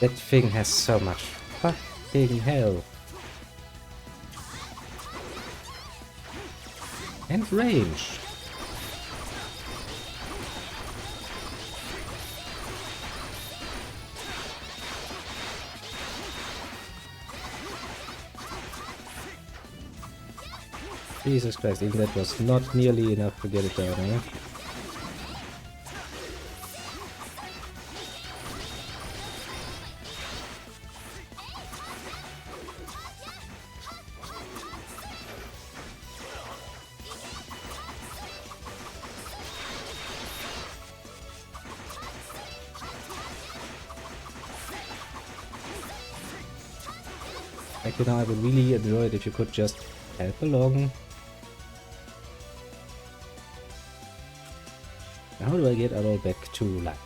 That thing has so much fucking health. And range. Jesus Christ, even that was not nearly enough to get it down, eh? Like, I would really enjoy it if you could just help along. How do I get Arrow back to life?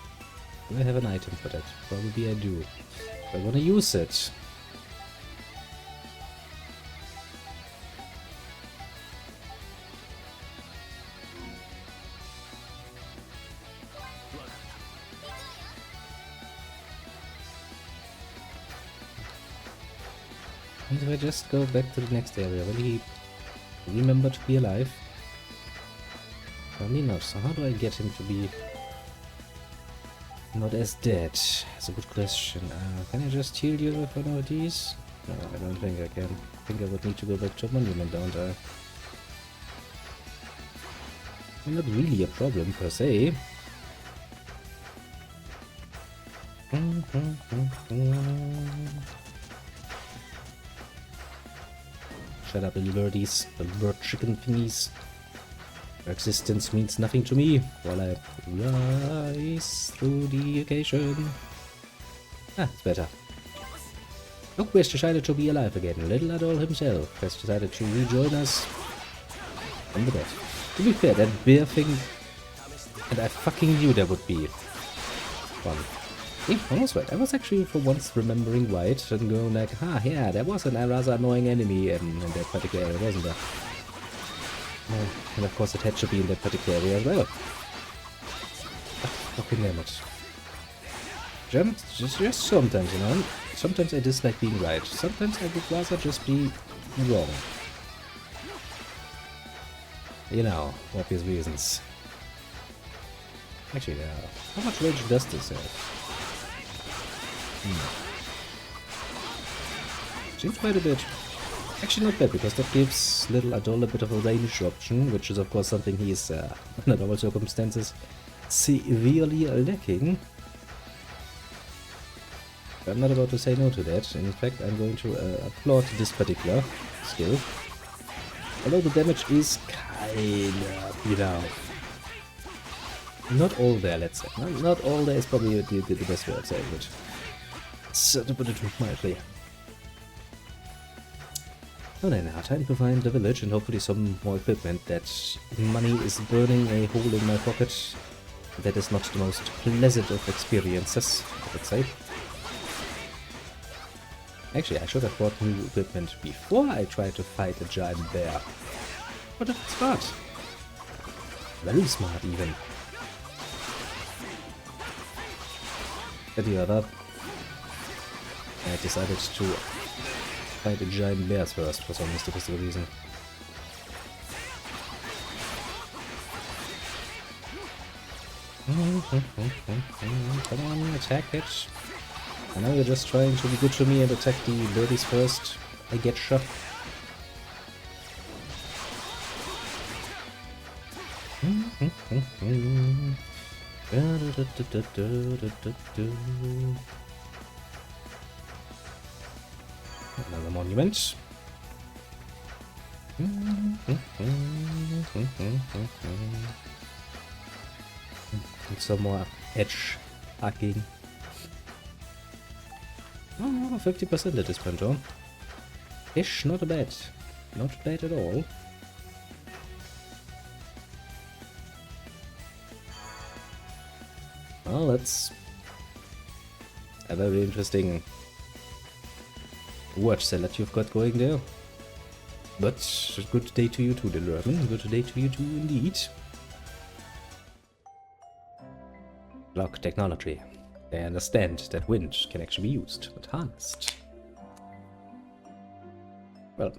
Do I have an item for that? Probably I do. I want to use it. And if I just go back to the next area, will he remember to be alive? Probably not. So how do I get him to be not as dead? That's a good question. Can I just heal you with one of these? No, I don't think I can. I think I would need to go back to a monument, don't I? Not really a problem per se. Shut up, little birdies, little bird chicken thingies. Their existence means nothing to me while I rise through the occasion. Ah, it's better. Look who has decided to be alive again. Little Adol himself has decided to rejoin us in the bed. To be fair, that bear thing, and I fucking knew there would be one. Yeah, almost right. I was actually for once remembering right and going like, ah, yeah, there was a rather annoying enemy in that particular area, wasn't there? And of course it had to be in that particular area as well. Fucking damn it. Just sometimes, you know. Sometimes I dislike being right. Sometimes I would rather just be wrong. You know, obvious reasons. Actually, how much range does this have? Seems quite a bit. Actually not bad, because that gives little Adol a bit of a range option, which is of course something he's, under normal circumstances, severely lacking. I'm not about to say no to that. In fact, I'm going to applaud this particular skill. Although the damage is kinda, you know, not all there, let's say. Not all there is probably the best way of saying it. So, to put it mildly. Well then, now time to find the village and hopefully some more equipment. That money is burning a hole in my pocket. That is not the most pleasant of experiences, I would say. Actually, I should have bought new equipment before I tried to fight a giant bear. But that's smart. Very smart, even. At the other, I decided to fight a giant bear first for some mystical reason. Come on, attack it. I know you're just trying to be good to me and attack the birdies first. I getcha. Another monument. And some more edge hacking. Oh, 50% at this point, John. Ish, not bad. Not bad at all. Well, that's a very interesting watch salad you've got going there. But good day to you too, little Urban. Good day to you too, indeed. Block technology. They understand that wind can actually be used and harnessed. Well,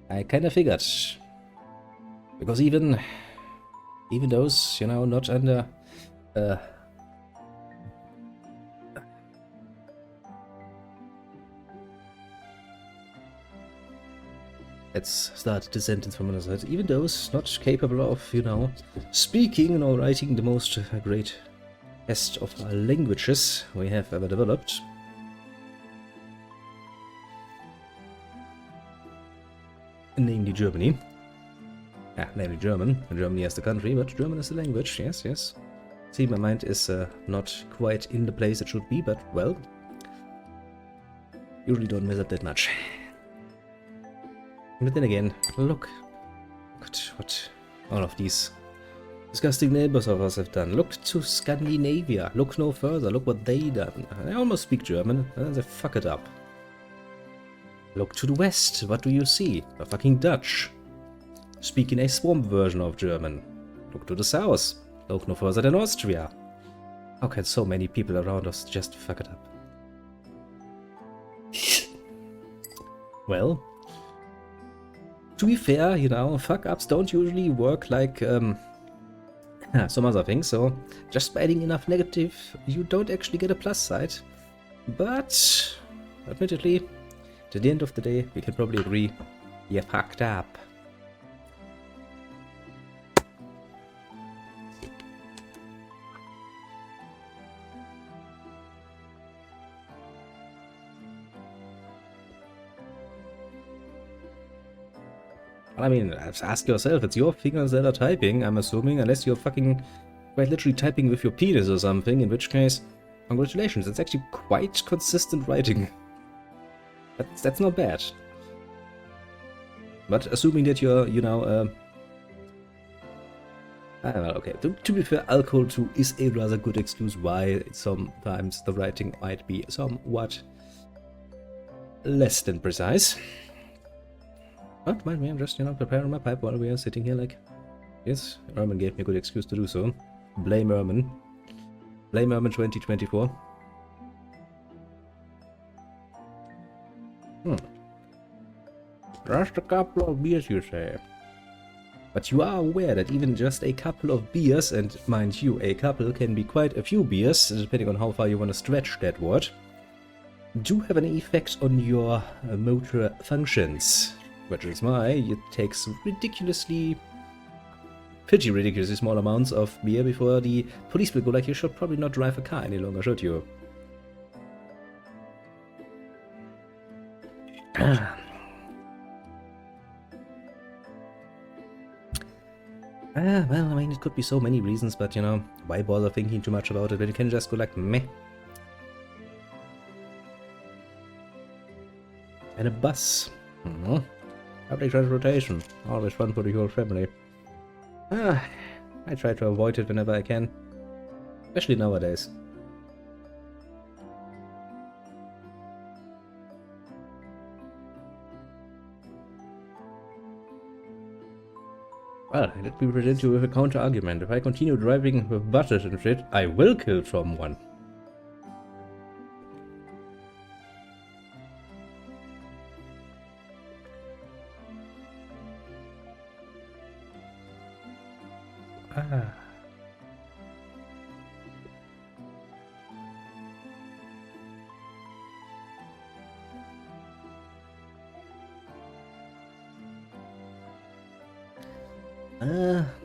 I kind of figured. Because even those, you know, not under let's start the sentence from another side. Even those not capable of, you know, speaking or writing the most great best of languages we have ever developed. Namely Germany. Namely German. Germany as the country, but German is the language, yes, yes. See, my mind is not quite in the place it should be, but, well, usually don't mess up that much. But then again, look at what all of these disgusting neighbors of us have done. Look to Scandinavia. Look no further. Look what they done. I almost speak German, and then they fuck it up. Look to the west. What do you see? The fucking Dutch. Speaking a swamp version of German. Look to the south. Look no further than Austria. How can so many people around us just fuck it up? Well, to be fair, you know, fuck-ups don't usually work like some other things, so just by adding enough negative, you don't actually get a plus side. But, admittedly, to the end of the day, we can probably agree, you fucked up. I mean, ask yourself, it's your fingers that are typing, I'm assuming, unless you're fucking quite literally typing with your penis or something, in which case, congratulations, it's actually quite consistent writing. That's not bad. But assuming that you're, you know, well, okay, to be fair, alcohol too is a rather good excuse why sometimes the writing might be somewhat less than precise. But mind me, I'm just, you know, preparing my pipe while we are sitting here like... Yes, Ermin gave me a good excuse to do so. Blame Ermin. Blame Ermin 2024. Just a couple of beers, you say. But you are aware that even just a couple of beers, and mind you, a couple can be quite a few beers, depending on how far you want to stretch that word, do have an effect on your motor functions. Which is why it takes pretty ridiculously small amounts of beer before the police will go like, you should probably not drive a car any longer, should you? Well, I mean, it could be so many reasons, but, you know, why bother thinking too much about it when you can just go like, meh. And a bus. Public transportation, always fun for the whole family. I try to avoid it whenever I can, especially nowadays. Well, let me present you with a counter-argument. If I continue driving with buses and shit, I will kill someone.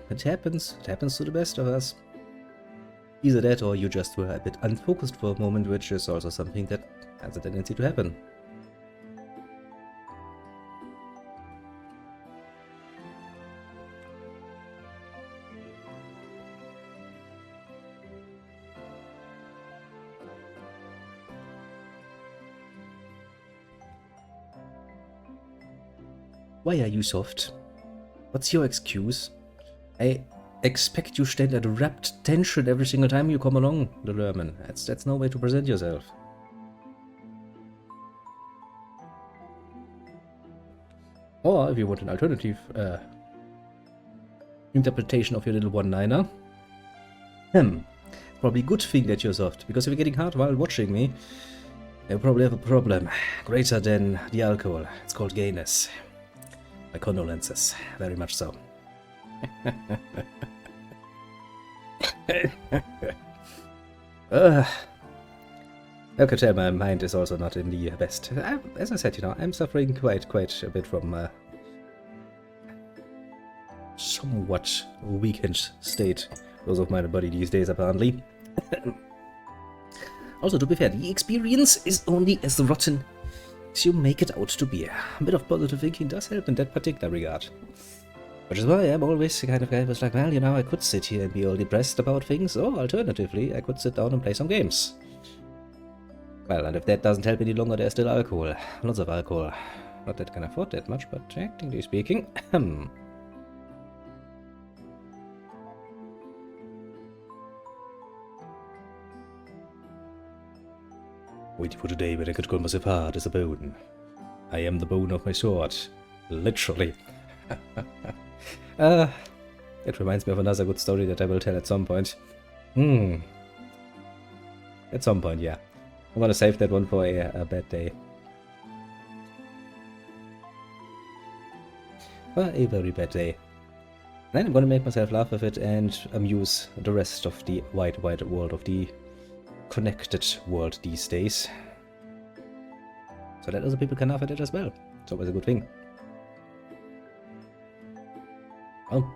It happens. It happens to the best of us. Either that or you just were a bit unfocused for a moment, which is also something that has a tendency to happen. Why are you soft? What's your excuse? I expect you stand at rapt tension every single time you come along, the Lerman. That's no way to present yourself. Or, if you want an alternative interpretation of your little one-liner, for probably a good thing that you're soft, because if you're getting hard while watching me, you probably have a problem greater than the alcohol. It's called gayness. My condolences, very much so. I could tell my mind is also not in the best. As I said, I'm suffering quite a bit from somewhat weakened state because of my body these days, apparently. Also, to be fair, the experience is only as rotten as you make it out to be. A bit of positive thinking does help in that particular regard. Which is why I'm always the kind of guy who's like, well, I could sit here and be all depressed about things, or alternatively, I could sit down and play some games. Well, and if that doesn't help any longer, there's still alcohol. Lots of alcohol. Not that I can afford that much, but technically speaking, waiting for the day when I could call myself hard as a bone. I am the bone of my sword. Literally. It reminds me of another good story that I will tell at some point. At some point, yeah. I'm gonna save that one for a bad day. For a very bad day. Then I'm gonna make myself laugh with it and amuse the rest of the wide world of the connected world these days. So that other people can laugh at it as well. It's always a good thing. Well,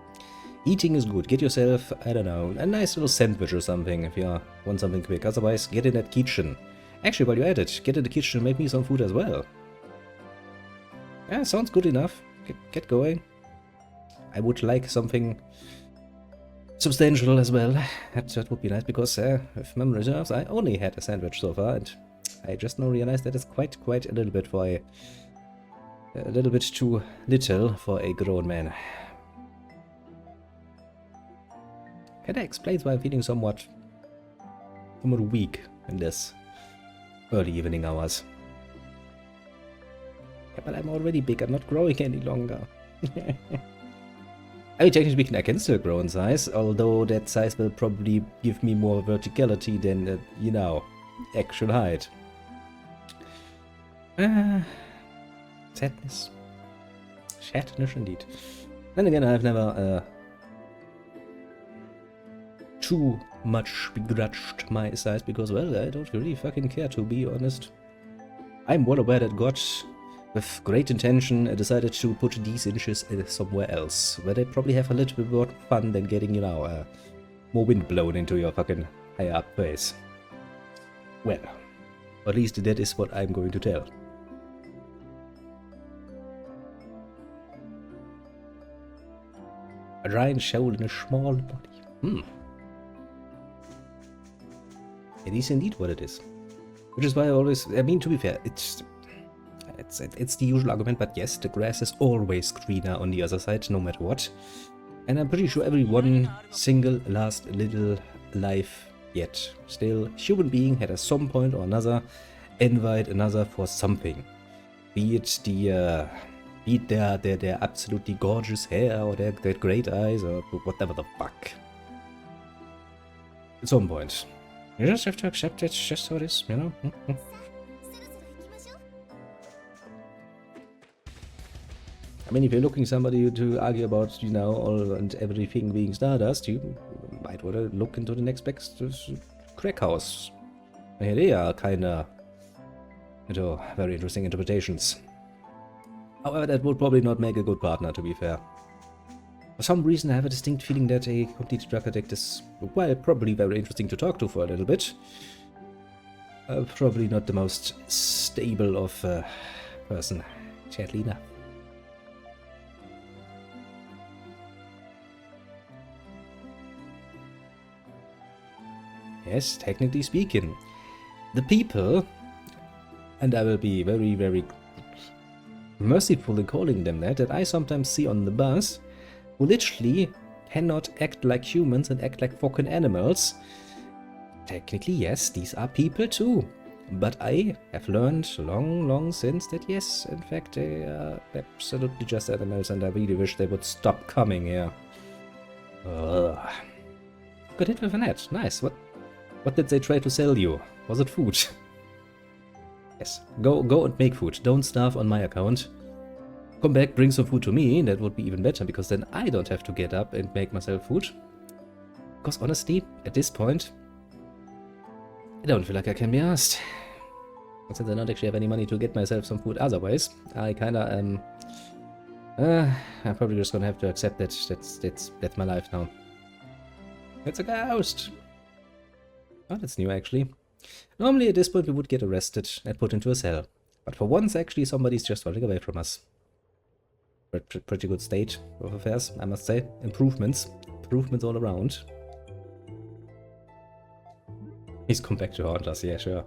eating is good. Get yourself, I don't know, a nice little sandwich or something if you want something quick. Otherwise, get in that kitchen. Actually, while you're at it, get in the kitchen and make me some food as well. Yeah, sounds good enough. Get going. I would like something substantial as well. That would be nice, because if memory serves, I only had a sandwich so far, and I just now realized that it's quite a little bit for a little bit too little for a grown man. Kinda explains why I'm feeling somewhat weak in this early evening hours. Yeah, but I'm already big, I'm not growing any longer. I mean, technically speaking, I can still grow in size, although that size will probably give me more verticality than, actual height. Sadness. Sadness indeed. Then again, I've never too much begrudged my size, because, well, I don't really fucking care, to be honest. I'm well aware that God, with great intention, decided to put these inches somewhere else, where they probably have a little bit more fun than getting, more wind blown into your fucking higher up face. Well, at least that is what I'm going to tell. A giant soul in a small body. It is indeed what it is. Which is why I always, to be fair, it's the usual argument, but yes, the grass is always greener on the other side, no matter what. And I'm pretty sure every one single last little life yet still human being had at some point or another envied another for something. Be it their absolutely gorgeous hair, or their great eyes, or whatever the fuck. At some point. You just have to accept it's just how it is, I mean, if you're looking somebody to argue about, all and everything being Stardust, you might want to look into the next best crack house. Here they are kinda, very interesting interpretations. However, that would probably not make a good partner, to be fair. For some reason, I have a distinct feeling that a complete drug addict is, well, probably very interesting to talk to for a little bit. Probably not the most stable of person, sadly enough. Yes, technically speaking, the people, and I will be very merciful in calling them that I sometimes see on the bus, who literally cannot act like humans and act like fucking animals. Technically, yes, these are people too. But I have learned long since that yes, in fact, they are absolutely just animals, and I really wish they would stop coming here. Got hit with a net. Nice. What What did they try to sell you? Was it food? Yes, go and make food. Don't starve on my account. Come back, bring some food to me. That would be even better, because then I don't have to get up and make myself food. Because honestly, at this point, I don't feel like I can be asked. And since I don't actually have any money to get myself some food otherwise, I kinda I'm probably just gonna have to accept that that's my life now. It's a ghost! Oh, that's new actually. Normally at this point we would get arrested and put into a cell. But for once actually somebody's just running away from us. Pretty good state of affairs, I must say. Improvements. Improvements all around. He's come back to haunt us, yeah, sure.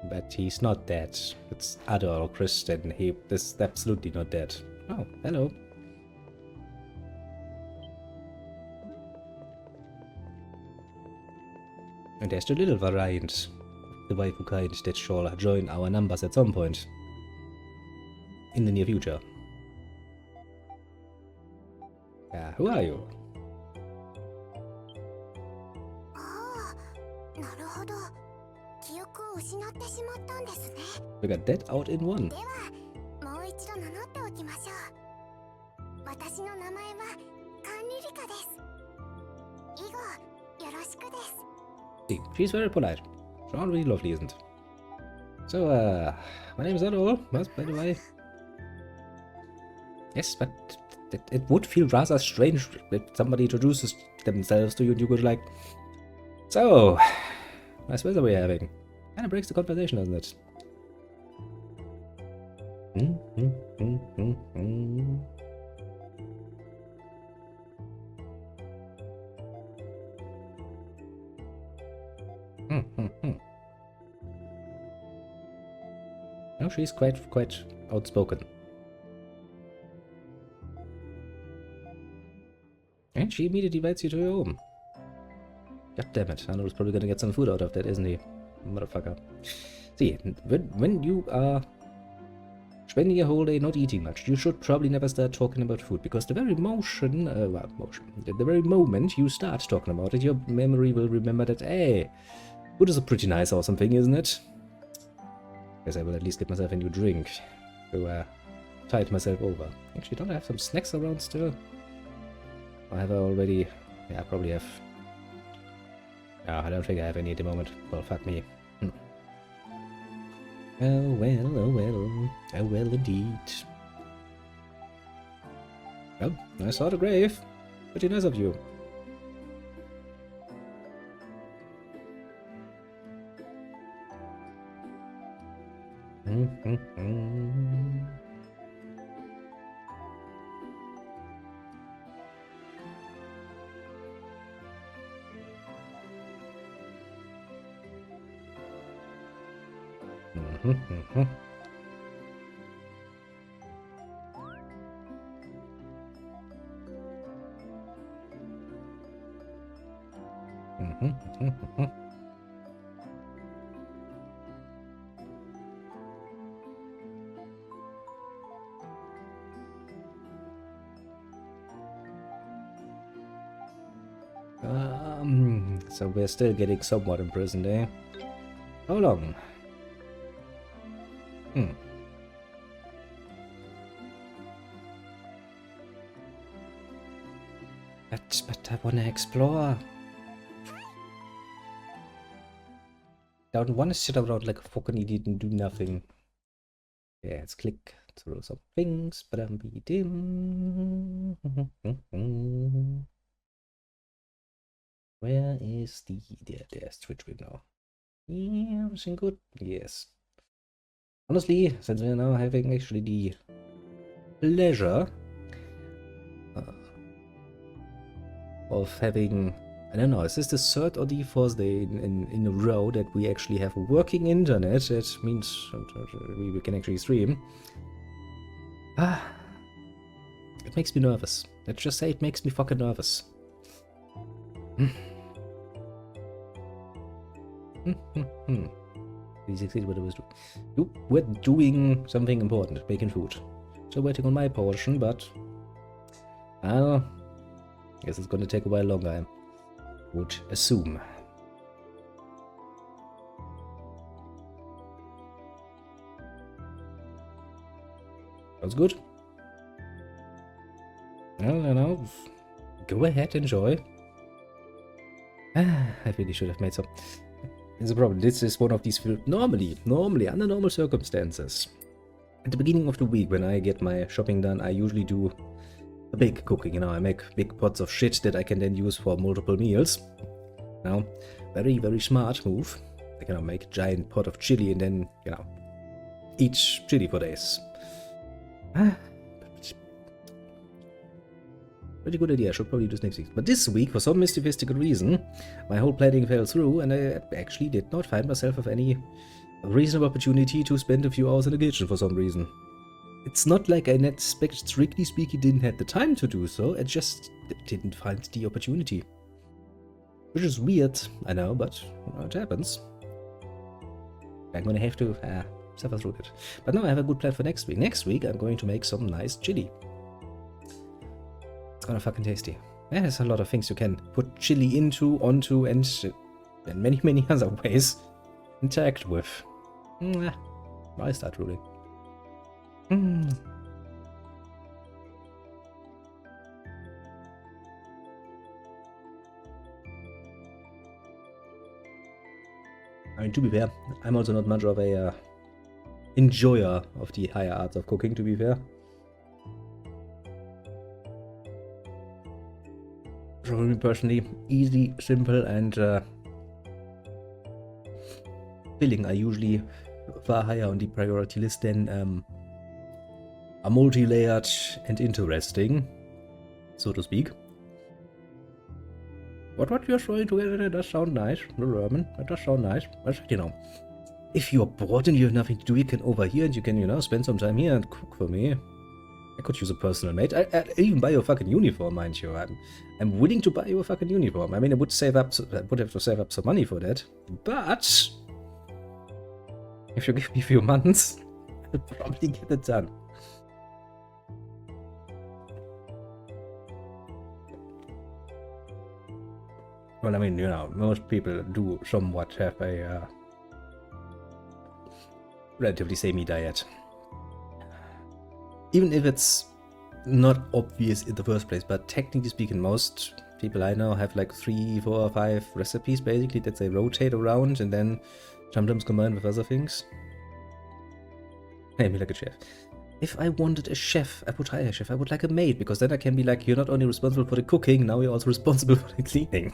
But he's not dead. It's Adol Christian. He is absolutely not dead. Oh, hello. And there's the little variant of the waifu kind that shall join our numbers at some point. In the near future. Yeah, who are you? We got that out in one. See, she's very polite. Sounds really lovely, isn't it? So, my name is Adol, by the way. Yes, but it would feel rather strange if somebody introduces themselves to you and you go like, so, nice weather we're having. Kinda breaks the conversation, doesn't it? No, she's quite outspoken. And she immediately invites you to her home. God damn it, Arnold's probably gonna get some food out of that, isn't he? Motherfucker. See, when you are spending your whole day not eating much, you should probably never start talking about food, because the very the very moment you start talking about it, your memory will remember that, hey, food is a pretty nice awesome thing, isn't it? Guess I will at least get myself a new drink to tide myself over. Actually, don't I have some snacks around still? Or have I already? Yeah, I probably have. No, I don't think I have any at the moment. Well, fuck me. Oh well, oh well, oh well indeed. Well, I saw the grave. Pretty nice of you. So we're still getting somewhat imprisoned, eh? How long? But I wanna explore. Don't wanna sit around like a fucking idiot and do nothing. Yeah, let's click through some things, but I'm dim. Where is there's Twitch window. Yeah, everything good? Yes. Honestly, since we're now having actually the pleasure of having, I don't know, is this the third or the fourth day in a row that we actually have working internet? That means we can actually stream. It makes me nervous. Let's just say it makes me fucking nervous. This is exactly what I was doing. We're doing something important, making food. Still waiting on my portion, but Well, guess it's gonna take a while longer, I would assume. Sounds good. Well, you know, go ahead, enjoy. I really should have made some. There's a problem. This is one of these normally, under normal circumstances. At the beginning of the week, when I get my shopping done, I usually do a big cooking. You know, I make big pots of shit that I can then use for multiple meals. Now, very, very smart move. I can make a giant pot of chili and then, you know, eat chili for days. Pretty good idea, I should probably do this next week. But this week, for some mystical reason, my whole planning fell through and I actually did not find myself with any reasonable opportunity to spend a few hours in the kitchen for some reason. It's not like I strictly speaking didn't have the time to do so, I just didn't find the opportunity. Which is weird, I know, but it happens. I'm gonna have to suffer through it. But now I have a good plan for next week. Next week I'm going to make some nice chili. It's gonna fucking tasty. Yeah, there's a lot of things you can put chili into, onto, and many, many other ways interact with. Why is that really? I mean, to be fair, I'm also not much of a enjoyer of the higher arts of cooking, to be fair. For me personally, easy, simple, and filling are usually far higher on the priority list than a multi-layered and interesting, so to speak. But what you're throwing together, it does sound nice, the ramen, it does sound nice. But, you know, if you're bored and you have nothing to do, you can overhear and you can, you know, spend some time here and cook for me. I could use a personal maid. I'd even buy you a fucking uniform, mind you. I'm willing to buy you a fucking uniform. I mean, I would have to save up some money for that. But if you give me a few months, I'll probably get it done. Well, I mean, you know, most people do somewhat have a relatively samey diet. Even if it's not obvious in the first place, but technically speaking, most people I know have like 3, 4, or 5 recipes basically that they rotate around and then sometimes combine with other things. Maybe like a chef. If I wanted a chef, I would hire a chef. I would like a maid, because then I can be like, you're not only responsible for the cooking, now you're also responsible for the cleaning.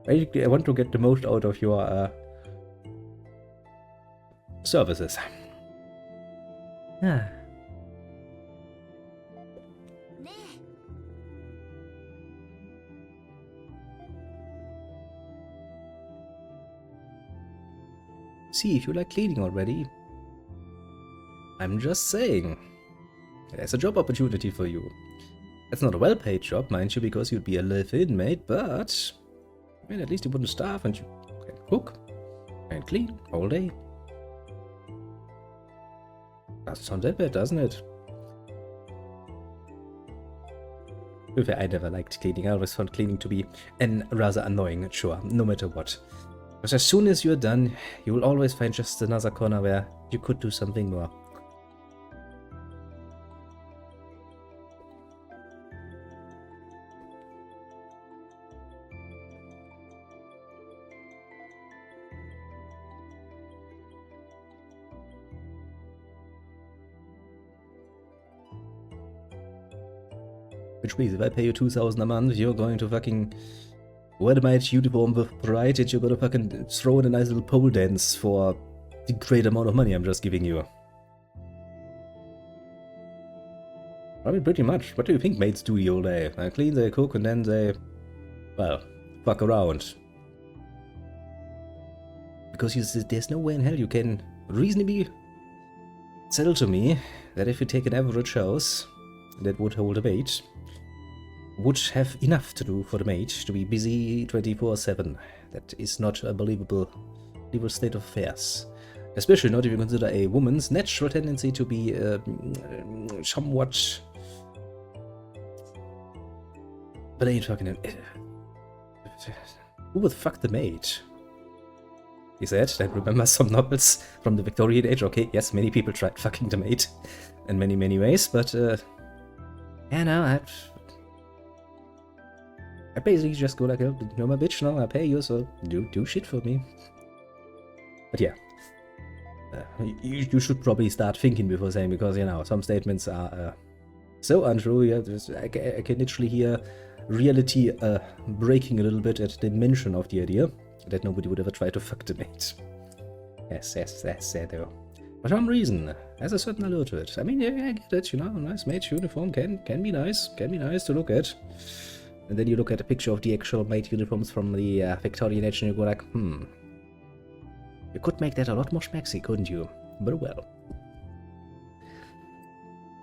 Basically, I want to get the most out of your services. See if you like cleaning already. I'm just saying. There's a job opportunity for you. It's not a well-paid job, mind you, because you'd be a live-in maid, but I mean, at least you wouldn't starve and you can cook and clean all day. Doesn't sound that bad, doesn't it? I never liked cleaning. I always found cleaning to be rather annoying, sure, no matter what. Because as soon as you're done, you will always find just another corner where you could do something more. Which means if I pay you 2,000 a month, you're going to fucking wear my uniform with pride and you're gonna fucking throw in a nice little pole dance for the great amount of money I'm just giving you. I mean, pretty much. What do you think maids do the whole day? They clean, they cook, and then they, well, fuck around. Because there's no way in hell you can reasonably sell to me that if you take an average house that would hold a maid, would have enough to do for the maid to be busy 24/7. That is not a believable state of affairs. Especially not if you consider a woman's natural tendency to be somewhat... But I ain't fucking... Who would fuck the maid? He said, then remember some novels from the Victorian age. Okay, yes, many people tried fucking the maid in many, many ways, but yeah, no, I basically just go like, oh, you're my bitch now, I pay you, so do shit for me. But yeah, you should probably start thinking before saying, because, you know, some statements are so untrue. Yeah, I can literally hear reality breaking a little bit at the mention of the idea that nobody would ever try to fuck the maid. Yes, that's sad though. For some reason, there's a certain allure to it. I mean, yeah, I get it, you know, a nice maid's uniform can be nice to look at. And then you look at a picture of the actual maid uniforms from the Victorian age and you go like, you could make that a lot more schmaxy, couldn't you? But well.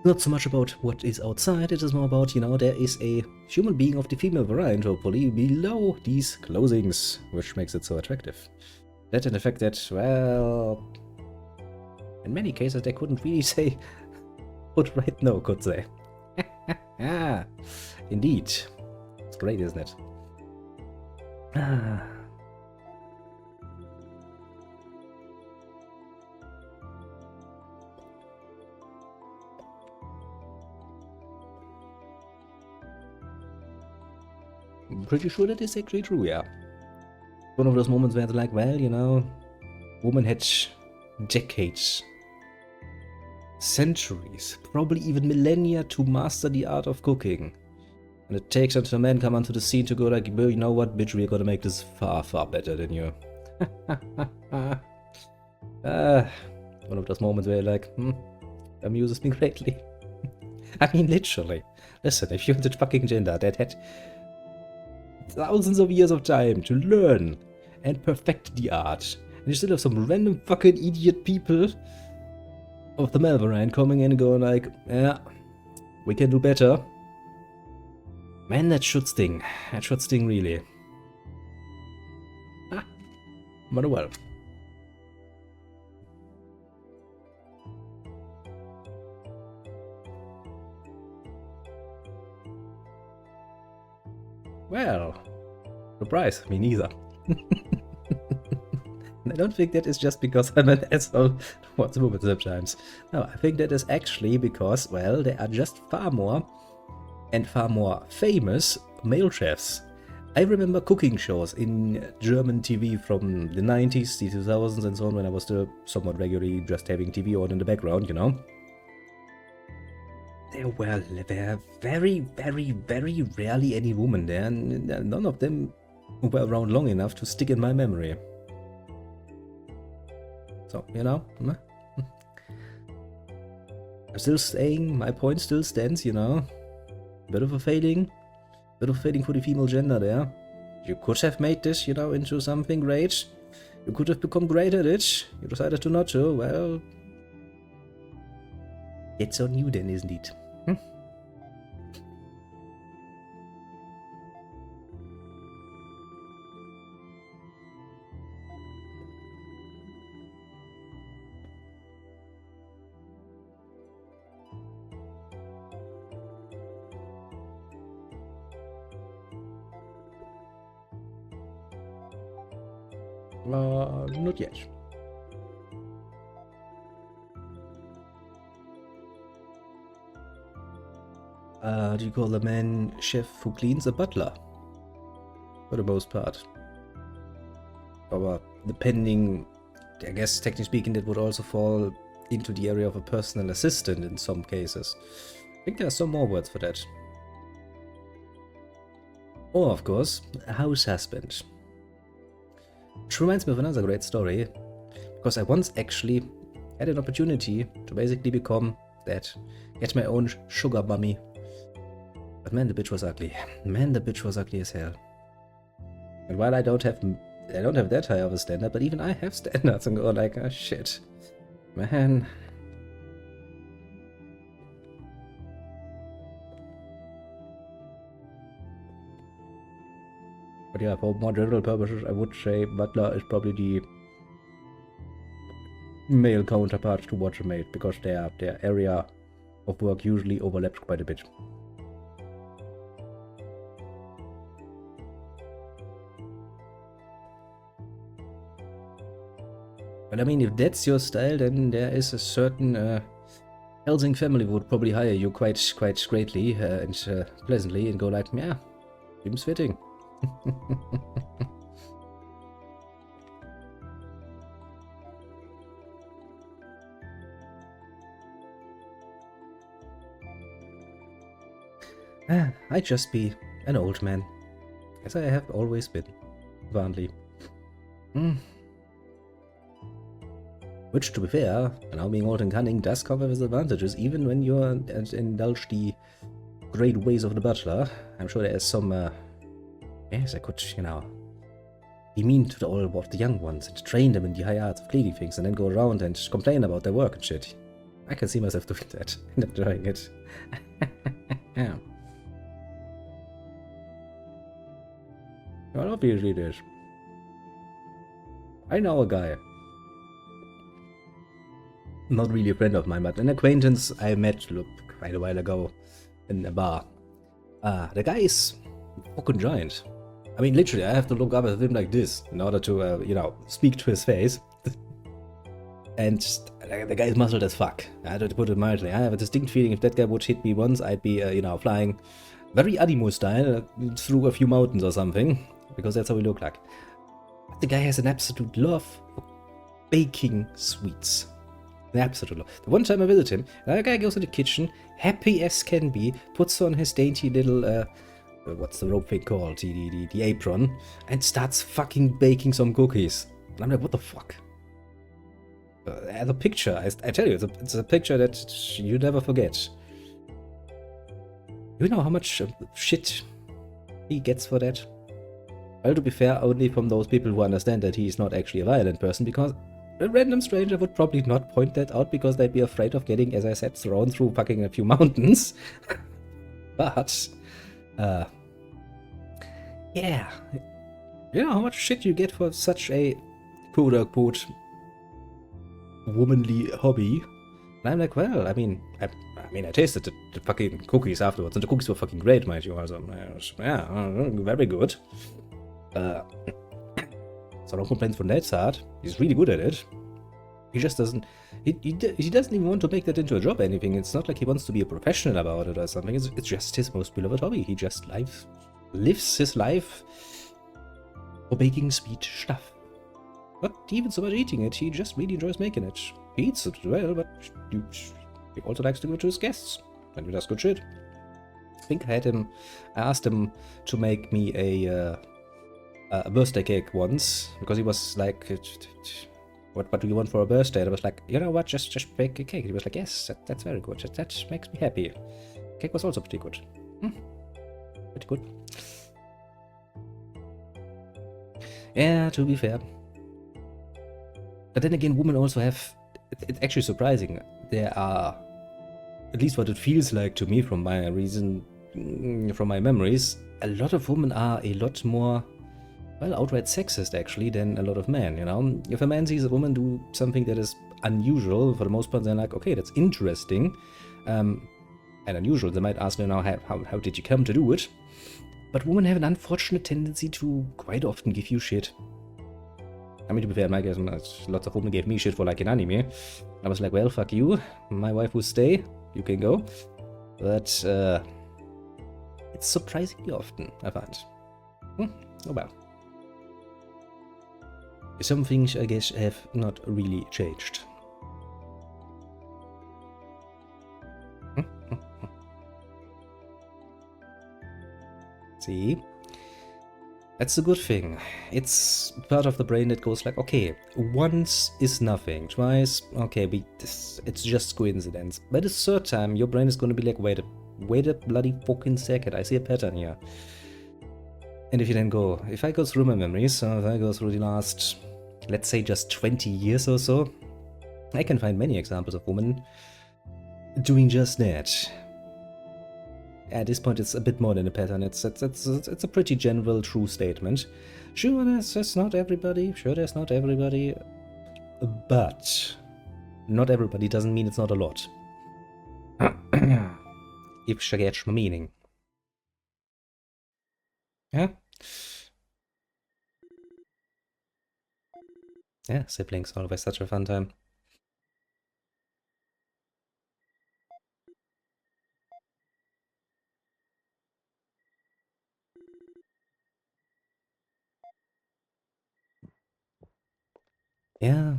Not so much about what is outside, it is more about, you know, there is a human being of the female variant, hopefully, below these clothings, which makes it so attractive. That and the fact that, well, in many cases they couldn't really say what right no, could they? Indeed. It's great, isn't it? I'm pretty sure that is actually true, yeah. One of those moments where it's like, well, you know, women had decades, centuries, probably even millennia to master the art of cooking. And it takes until men come onto the scene to go like, well, you know what, bitch, we're gonna make this far, far better than you. One of those moments where you're like, amuses me greatly. I mean, literally. Listen, if you're the fucking gender that had thousands of years of time to learn and perfect the art, and you still have some random fucking idiot people of the male variant coming in and going like, yeah, we can do better. Man, that should sting. That should sting really. But well. Well, surprise, me neither. And I don't think that is just because I'm an asshole towards women sometimes. No, I think that is actually because, well, there are just far more and far more famous male chefs. I remember cooking shows in German TV from the 90s, the 2000s and so on, when I was still somewhat regularly just having TV on in the background, you know. There were very, very, very rarely any women there, and none of them were around long enough to stick in my memory. So, you know, I'm still saying, my point still stands, you know. Bit of a failing for the female gender there. You could have made this, you know, into something great. You could have become great at it. You decided to not to, well... It's on you then, isn't it? Not yet. Do you call the man chef who cleans a butler? For the most part. Or depending, I guess technically speaking, that would also fall into the area of a personal assistant in some cases. I think there are some more words for that. Or, of course, a house husband. Which reminds me of another great story, because I once actually had an opportunity to basically become that, get my own sugar mummy. But man, the bitch was ugly. Man, the bitch was ugly as hell. And while I don't have that high of a standard, but even I have standards and go like, oh shit, man. But yeah, for more general purposes, I would say butler is probably male counterpart to watch a maid, because their area of work usually overlaps quite a bit. But I mean, if that's your style, then there is a certain Helsing family would probably hire you quite greatly and pleasantly and go like, yeah, seems fitting. I'd just be an old man, as I have always been, apparently. Which, to be fair, now being old and cunning does come with advantages, even when you indulge the great ways of the butler. I'm sure there is some, yes, I could, you know, be mean to all of the young ones and train them in the high arts of cleaning things and then go around and complain about their work and shit. I can see myself doing that and enjoying it. Yeah. Well, obviously it is. I know a guy. Not really a friend of mine, but an acquaintance I met quite a while ago in a bar. The guy is fucking giant. I mean, literally, I have to look up at him like this in order to, you know, speak to his face. And the guy is muscled as fuck. I had to put it mildly. I have a distinct feeling if that guy would hit me once, I'd be, you know, flying very Animo style through a few mountains or something, because that's how we look like. But the guy has an absolute love for baking sweets. An absolute love. The one time I visit him, the guy goes in the kitchen, happy as can be, puts on his dainty little, what's the rope thing called? The apron, and starts fucking baking some cookies. And I'm like, what the fuck? The picture, I tell you, it's a picture that you never forget. You know how much shit he gets for that? Well, to be fair, only from those people who understand that he's not actually a violent person, because a random stranger would probably not point that out because they'd be afraid of getting, as I said, thrown through fucking a few mountains. But, yeah. You know how much shit you get for such a quote-unquote womanly hobby? And I'm like, well, I mean, I tasted the fucking cookies afterwards, and the cookies were fucking great, mind you. Also, yeah, very good. So no complaints from that side. He's really good at it. He just doesn't. He doesn't even want to make that into a job or anything. It's not like he wants to be a professional about it or something. It's just his most beloved hobby. He just lives his life for baking sweet stuff. Not even so much eating it. He just really enjoys making it. He eats it well, but he also likes to give it to his guests. And he does good shit. I think I asked him to make me a birthday cake once, because he was like, what do you want for a birthday? And I was like, you know what, just bake a cake. He was like, yes, that's very good. That makes me happy. Cake was also pretty good. Pretty good. Yeah, to be fair. But then again, women also have, it's actually surprising. There are, at least what it feels like to me from my memories, a lot of women are a lot more, well, outright sexist actually than a lot of men, you know? If a man sees a woman do something that is unusual, for the most part, they're like, okay, that's interesting, and unusual. They might ask, you know, how did you come to do it? But women have an unfortunate tendency to quite often give you shit. I mean, to be fair, in my case, lots of women gave me shit for like an anime. I was like, well, fuck you, my wife will stay, you can go. But, it's surprisingly often, I find. Oh well. Some things, I guess, have not really changed. See? That's a good thing. It's part of the brain that goes like, okay, once is nothing, twice, okay, it's just coincidence. By the third time, your brain is going to be like, wait a bloody fucking second, I see a pattern here. And if you then go, if I go through my memories, so if I go through the last, let's say just 20 years or so, I can find many examples of women doing just that. At this point, it's a bit more than a pattern. It's a pretty general, true statement. Sure, there's not everybody. Sure, there's not everybody. But Not everybody doesn't mean it's not a lot. If you catch my meaning. Yeah? Yeah, siblings, always such a fun time. Yeah.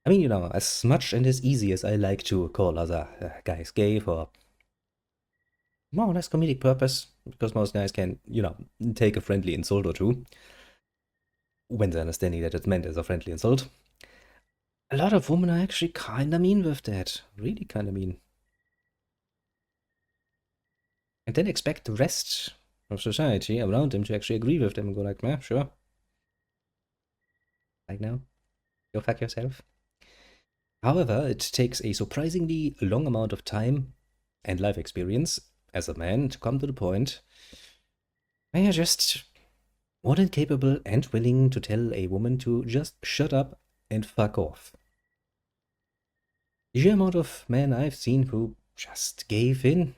I mean, you know, as much and as easy as I like to call other guys gay for more or less comedic purpose, because most guys can, you know, take a friendly insult or two, when they're understanding that it's meant as a friendly insult. A lot of women are actually kinda mean with that. Really kinda mean. And then expect the rest of society around them to actually agree with them and go like, yeah, sure. Like now, go fuck yourself. However, it takes a surprisingly long amount of time and life experience as a man to come to the point where you're just more than capable and willing to tell a woman to just shut up and fuck off. The sheer amount of men I've seen who just gave in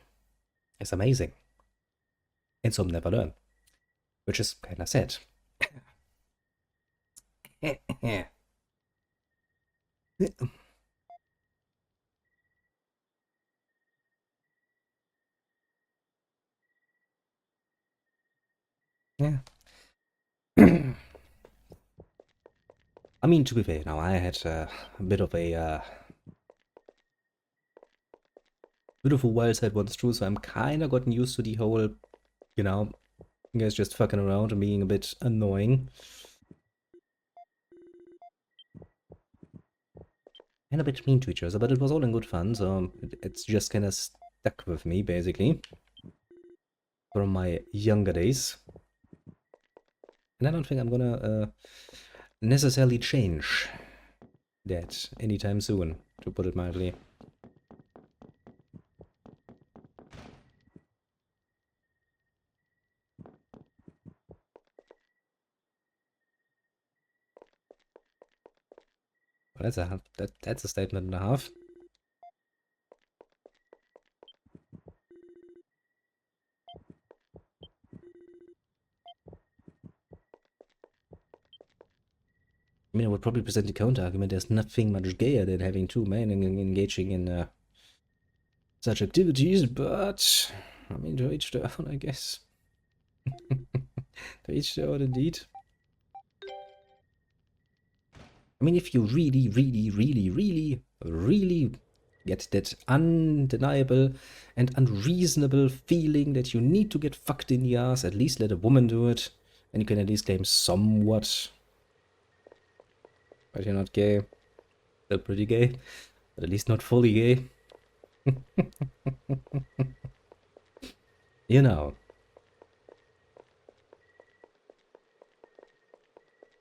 is amazing. And some never learn, which is kinda sad. Yeah. I mean, to be fair, now I had a bit of a wild side once too, so I'm kind of gotten used to the whole, you know, you guys just fucking around and being a bit annoying. And a bit mean to each other, but it was all in good fun, so it's just kind of stuck with me, basically, from my younger days. And I don't think I'm gonna necessarily change that anytime soon, to put it mildly. Well, that's a statement and a half. I mean, I would probably present the counter-argument. There's nothing much gayer than having two men engaging in such activities, but I mean, to each their own, I guess. To each their own, indeed. I mean, if you really, really, really, really, really get that undeniable and unreasonable feeling that you need to get fucked in the ass, at least let a woman do it, and you can at least claim somewhat. But you're not gay. Still pretty gay, but at least not fully gay. You know.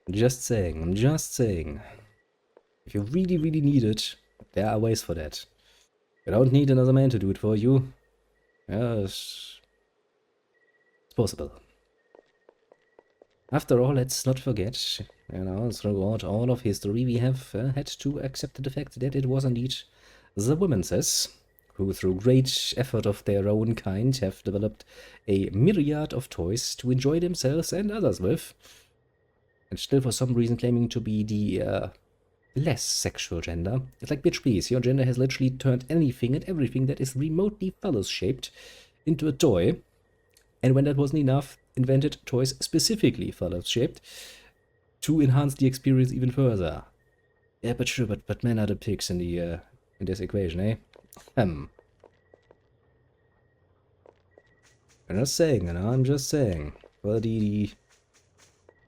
Just saying, I'm just saying. If you really, really need it, there are ways for that. You don't need another man to do it for you. Yes, it's possible. After all, let's not forget, you know, throughout all of history, we have had to accept the fact that it was indeed the women cis who, through great effort of their own kind, have developed a myriad of toys to enjoy themselves and others with, and still for some reason claiming to be the less sexual gender. It's like, bitch, please, your gender has literally turned anything and everything that is remotely phallus-shaped into a toy, and when that wasn't enough, invented toys specifically phallus-shaped to enhance the experience even further. Yeah, but sure, but men are the pigs in the in this equation, eh? I'm just saying, you know, I'm just saying. For the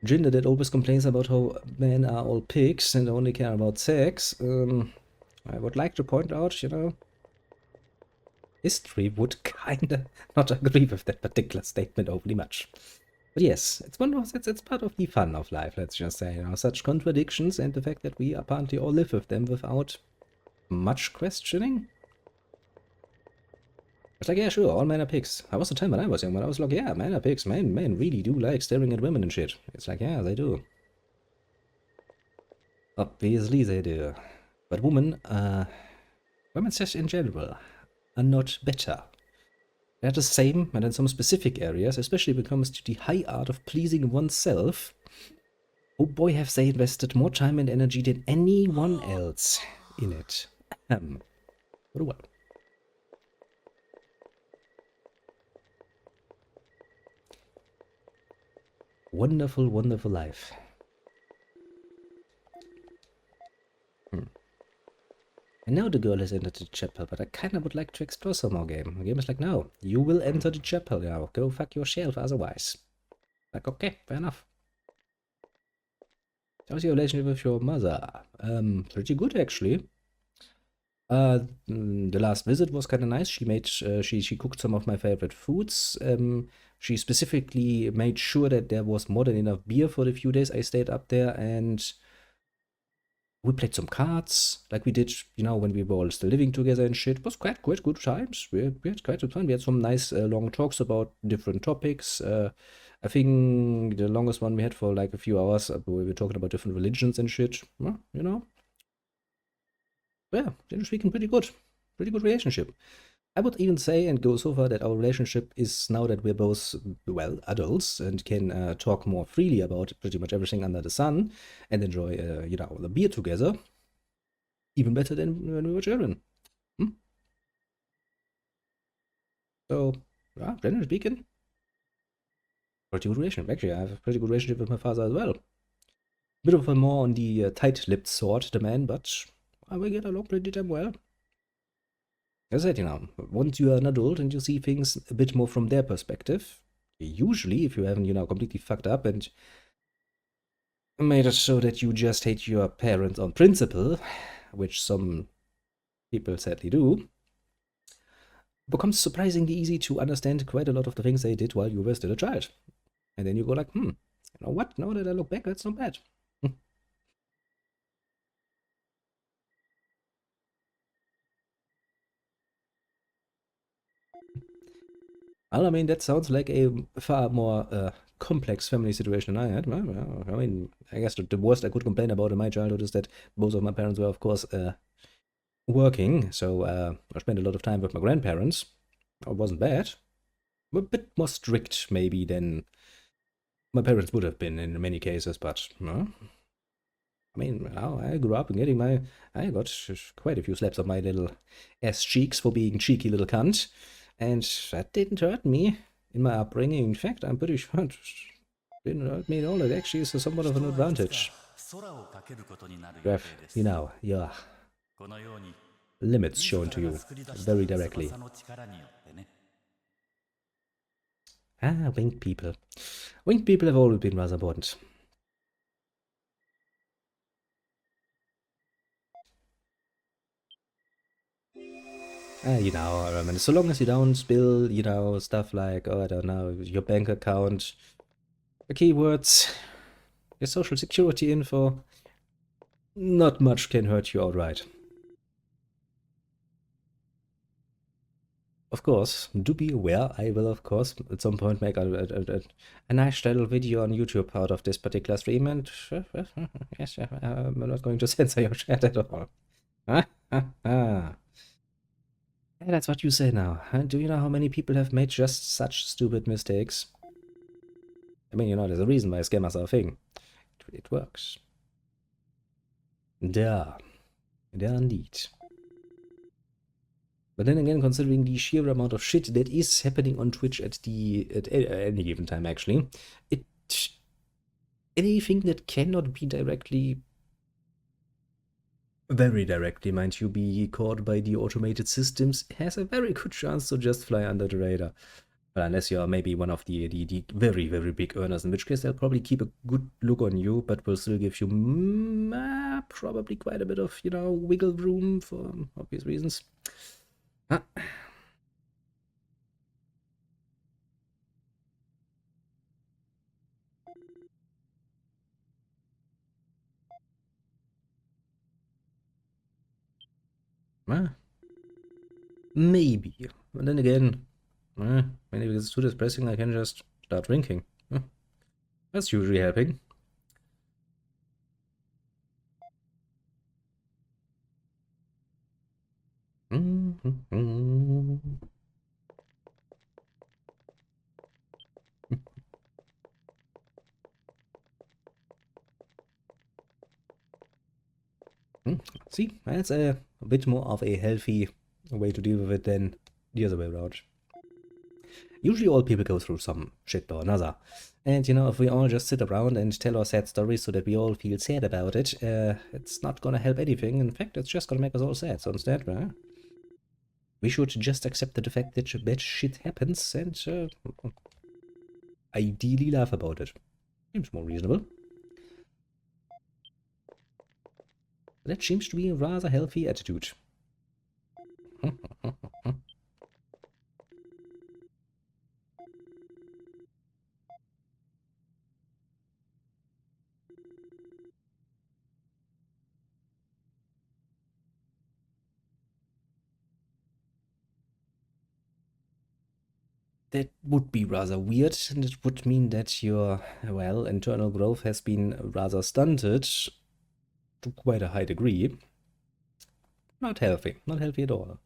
gender that always complains about how men are all pigs and only care about sex, I would like to point out, you know, history would kinda not agree with that particular statement overly much. But yes, it's part of the fun of life, let's just say, you know, such contradictions and the fact that we apparently all live with them without much questioning. It's like, yeah, sure, all men are pigs. I was the time when I was young, when I was like, yeah, men are pigs. Men really do like staring at women and shit. It's like, yeah, they do. Obviously they do. But women says in general are not better. They're the same, and in some specific areas, especially when it comes to the high art of pleasing oneself, oh boy, have they invested more time and energy than anyone else in it. What a well. Wonderful, wonderful life. And now the girl has entered the chapel, but I kinda would like to explore some more game. The game is like, no, you will enter the chapel now. Go fuck yourself otherwise. Like, okay, fair enough. How's your relationship with your mother? Pretty good actually. The last visit was kind of nice. She made she cooked some of my favorite foods. She specifically made sure that there was more than enough beer for the few days I stayed up there, and we played some cards like we did, when we were all still living together and shit. It was quite good times. We had quite some fun. We had some nice long talks about different topics. I think the longest one we had for like a few hours, we were talking about different religions and shit. Well, yeah, generally speaking, pretty good relationship. I would even say and go so far that our relationship is, now that we're both, well, adults and can talk more freely about pretty much everything under the sun and enjoy, the beer together, even better than when we were children. Hmm? So, yeah, generally speaking, pretty good relationship. Actually, I have a pretty good relationship with my father as well. Bit of a more on the tight-lipped sort, the man, but we get along pretty damn well. As I said, once you are an adult and you see things a bit more from their perspective, usually, if you haven't, completely fucked up and made it so that you just hate your parents on principle, which some people sadly do, becomes surprisingly easy to understand quite a lot of the things they did while you were still a child. And then you go like, you know what? Now that I look back, that's not bad. Well, I mean, that sounds like a far more complex family situation than I had. Well, I mean, I guess the worst I could complain about in my childhood is that both of my parents were, of course, working. So I spent a lot of time with my grandparents. It wasn't bad. A bit more strict, maybe, than my parents would have been in many cases, but I mean, I grew up getting I got quite a few slaps on my little ass cheeks for being cheeky little cunt, and that didn't hurt me in my upbringing. In fact, I'm pretty sure it didn't hurt me at all. It actually is somewhat of an advantage. You have, your limits shown to you very directly. Winged people. Winged people have always been rather important. I mean, so long as you don't spill, stuff like, I don't know, your bank account, the keywords, your social security info, not much can hurt you outright. Of course, do be aware, I will, of course, at some point make a nice little video on YouTube out of this particular stream, and yes, I'm not going to censor your chat at all. Yeah, that's what you say now. Do you know how many people have made just such stupid mistakes? I mean, there's a reason why scammers are a thing. It works. Yeah, indeed. But then again, considering the sheer amount of shit that is happening on Twitch at any given time, actually, anything that cannot be very directly, mind you, be caught by the automated systems has a very good chance to just fly under the radar. Well, unless you're maybe one of the very, very big earners, in which case they'll probably keep a good look on you, but will still give you probably quite a bit of, wiggle room for obvious reasons. Huh. Maybe. And then again, when it gets too depressing, I can just start drinking. That's usually helping. See, that's a bit more of a healthy way to deal with it than the other way around. Usually all people go through some shit or another. And, you know, if we all just sit around and tell our sad stories so that we all feel sad about it, it's not gonna help anything. In fact, it's just gonna make us all sad. So instead, we should just accept the fact that bad shit happens and ideally laugh about it. Seems more reasonable. That seems to be a rather healthy attitude. That would be rather weird, and it would mean that your, well, internal growth has been rather stunted to quite a high degree. Not healthy at all.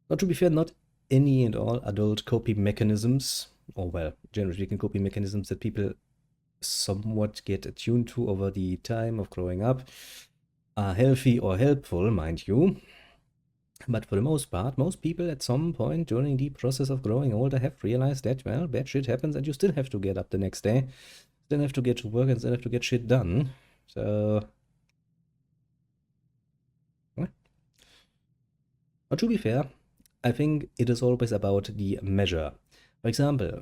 But to be fair, not any and all adult coping mechanisms, or well, generally speaking, coping mechanisms that people somewhat get attuned to over the time of growing up are healthy or helpful, mind you. But for the most part, most people at some point during the process of growing older have realized that, well, bad shit happens and you still have to get up the next day, still have to get to work and still have to get shit done. So, but to be fair, I think it is always about the measure. For example,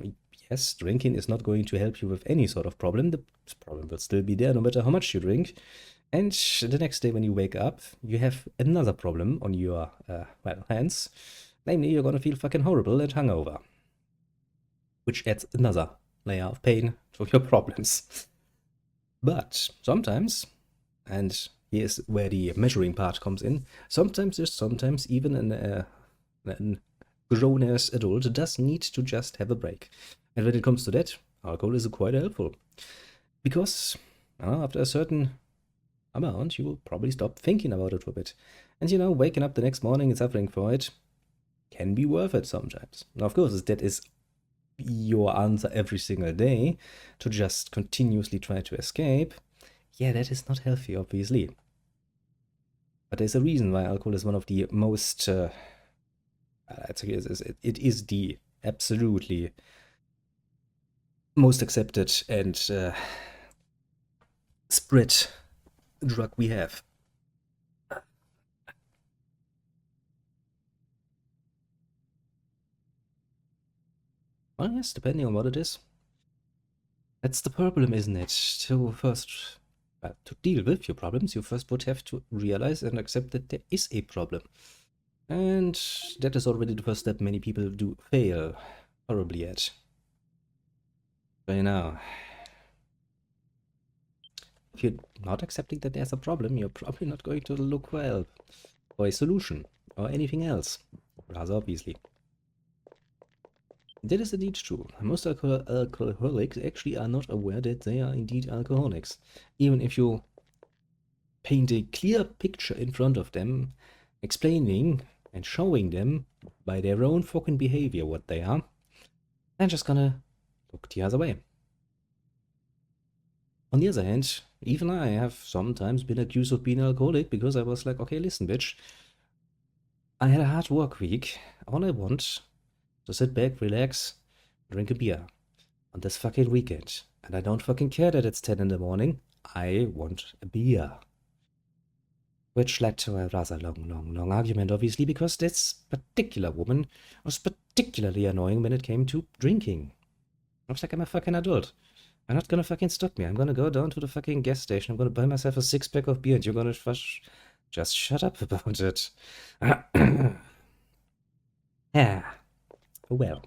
yes, drinking is not going to help you with any sort of problem. The problem will still be there no matter how much you drink. And the next day when you wake up, you have another problem on your, well, hands. Namely, you're gonna feel fucking horrible and hungover. Which adds another layer of pain to your problems. But sometimes, and here's where the measuring part comes in, sometimes even an grown-ass adult does need to just have a break. And when it comes to that, alcohol is quite helpful. Because after a certain amount, you will probably stop thinking about it for a bit. And you know, waking up the next morning and suffering for it can be worth it sometimes. Now, of course, that is your answer every single day to just continuously try to escape. Yeah, that is not healthy, obviously. But there's a reason why alcohol is one of the most, it is the absolutely most accepted and spread drug we have. Well, yes, depending on what it is. That's the problem, isn't it? To deal with your problems, you first would have to realize and accept that there is a problem. And that is already the first step many people do fail horribly at. But you know, if you're not accepting that there's a problem, you're probably not going to look well for a solution or anything else, rather obviously. That is indeed true. Most alcoholics actually are not aware that they are indeed alcoholics. Even if you paint a clear picture in front of them, explaining and showing them by their own fucking behavior what they are, they're just gonna look the other way. On the other hand, even I have sometimes been accused of being an alcoholic because I was like, okay, listen, bitch, I had a hard work week. All I want to sit back, relax, drink a beer on this fucking weekend. And I don't fucking care that it's 10 in the morning. I want a beer. Which led to a rather long argument, obviously, because this particular woman was particularly annoying when it came to drinking. I was like, I'm a fucking adult. You're not gonna fucking stop me. I'm gonna go down to the fucking gas station. I'm gonna buy myself a 6-pack of beer and you're gonna just shut up about it. Yeah. Well.